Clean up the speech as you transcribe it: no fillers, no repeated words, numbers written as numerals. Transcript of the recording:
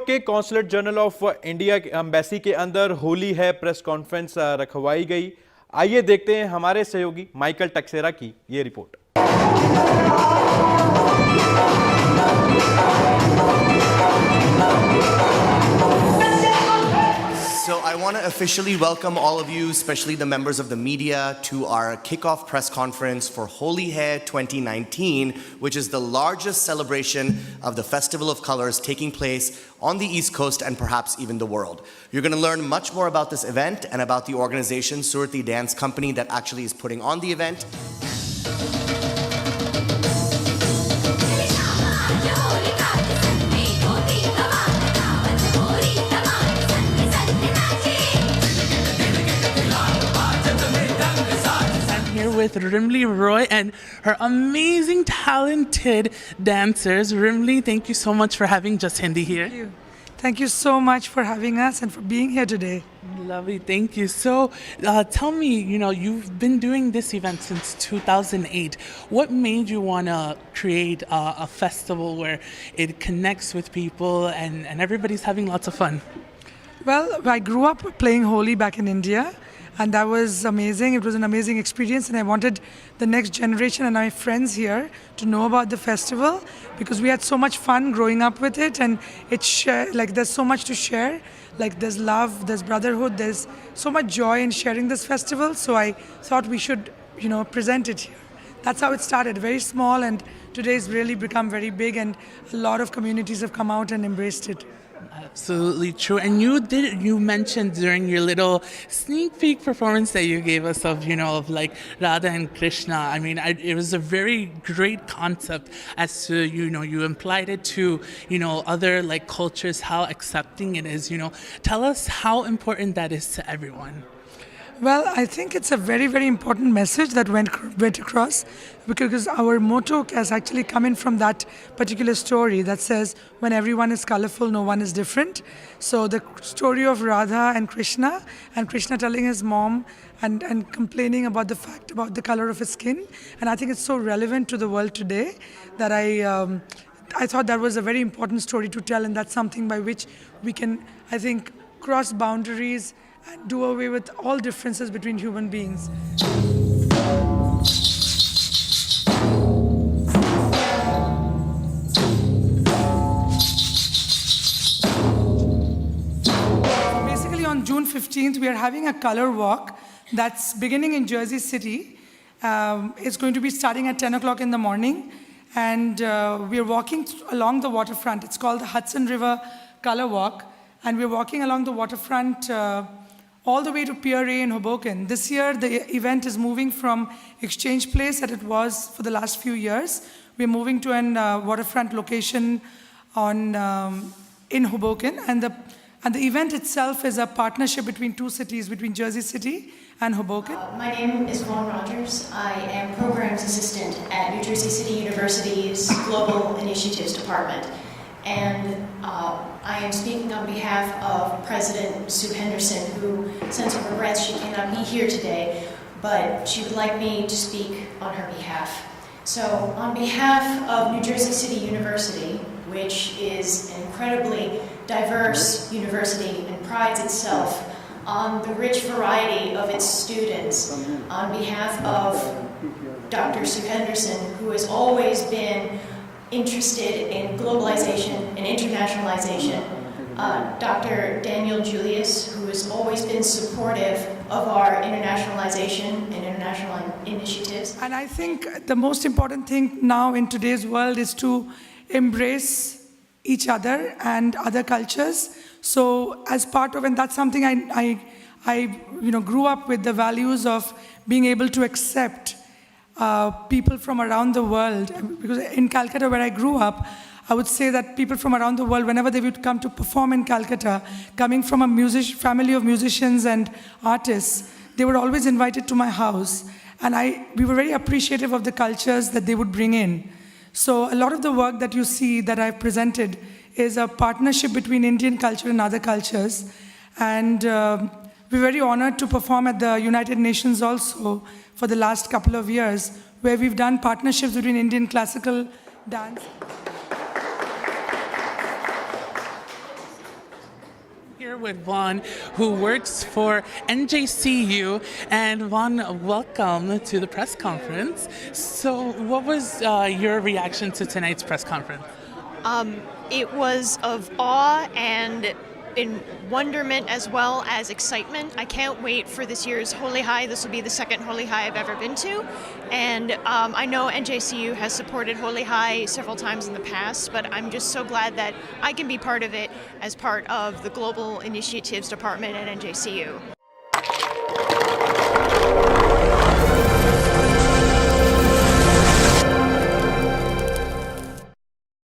के consulate general of India embassy के अंदर होली है प्रेस कॉन्फ्रेंस रखवाई गई। आइए देखते हैं हमारे सहयोगी माइकल टक्सेरा की ये report. So I want to officially welcome all of you, especially the members of the media, to our kickoff press conference for Holi 2019, which is the largest celebration of the Festival of Colors taking place on the East Coast and perhaps even the world. You're going to learn much more about this event and about the organization, Surati Dance Company, that actually is putting on the event. With Rimli Roy and her amazing, talented dancers. Rimli, thank you so much for having Jus Hindi here. Thank you. Thank you so much for having us and for being here today. Lovely, thank you. So tell me, you've been doing this event since 2008. What made you want to create a festival where it connects with people and everybody's having lots of fun? Well, I grew up playing Holi back in India. And that was amazing. It was an amazing experience, and I wanted the next generation and my friends here to know about the festival because we had so much fun growing up with it, and there's so much to share. Like there's love, there's brotherhood, there's so much joy in sharing this festival. So I thought we should, present it here. That's how it started, very small, and today it's really become very big, and a lot of communities have come out and embraced it. Absolutely true. And you mentioned during your little sneak peek performance that you gave us of like Radha and Krishna. I mean, it was a very great concept as to, you implied it to, other like cultures, how accepting it is, Tell us how important that is to everyone. Well, I think it's a very, very important message that went across because our motto has actually come in from that particular story that says, when everyone is colorful, no one is different. So the story of Radha and Krishna telling his mom and complaining about the fact about the color of his skin. And I think it's so relevant to the world today that I thought that was a very important story to tell, and that's something by which we can, I think, cross boundaries and do away with all differences between human beings. Basically on June 15th, we are having a color walk that's beginning in Jersey City. It's going to be starting at 10 o'clock in the morning, and we are walking along the waterfront. It's called the Hudson River Color Walk, and we're walking along the waterfront all the way to Pier A in Hoboken. This year, the event is moving from Exchange Place that it was for the last few years. We're moving to an waterfront location in Hoboken, and the event itself is a partnership between two cities, between Jersey City and Hoboken. My name is Vaughn Rogers. I am Programs Assistant at New Jersey City University's Global Initiatives Department. And I am speaking on behalf of President Sue Henderson, who sends her regrets she cannot be here today, but she would like me to speak on her behalf. So on behalf of New Jersey City University, which is an incredibly diverse university and prides itself on the rich variety of its students, on behalf of Dr. Sue Henderson, who has always been interested in globalization and internationalization, Dr. Daniel Julius, who has always been supportive of our internationalization and international initiatives. And I think the most important thing now in today's world is to embrace each other and other cultures. So as part of, and that's something I grew up with, the values of being able to accept people from around the world. Because in Calcutta, where I grew up, I would say that people from around the world, whenever they would come to perform in Calcutta, coming from a family of musicians and artists, they were always invited to my house. And we were very appreciative of the cultures that they would bring in. So a lot of the work that you see that I've presented is a partnership between Indian culture and other cultures. And we're very honored to perform at the United Nations also for the last couple of years, where we've done partnerships between Indian classical dance. with Juan, who works for NJCU. And Juan, welcome to the press conference. So what was your reaction to tonight's press conference? It was of awe and in wonderment as well as excitement. I can't wait for this year's Holi High. This will be the second Holi High I've ever been to. And I know NJCU has supported Holi High several times in the past, but I'm just so glad that I can be part of it as part of the Global Initiatives Department at NJCU.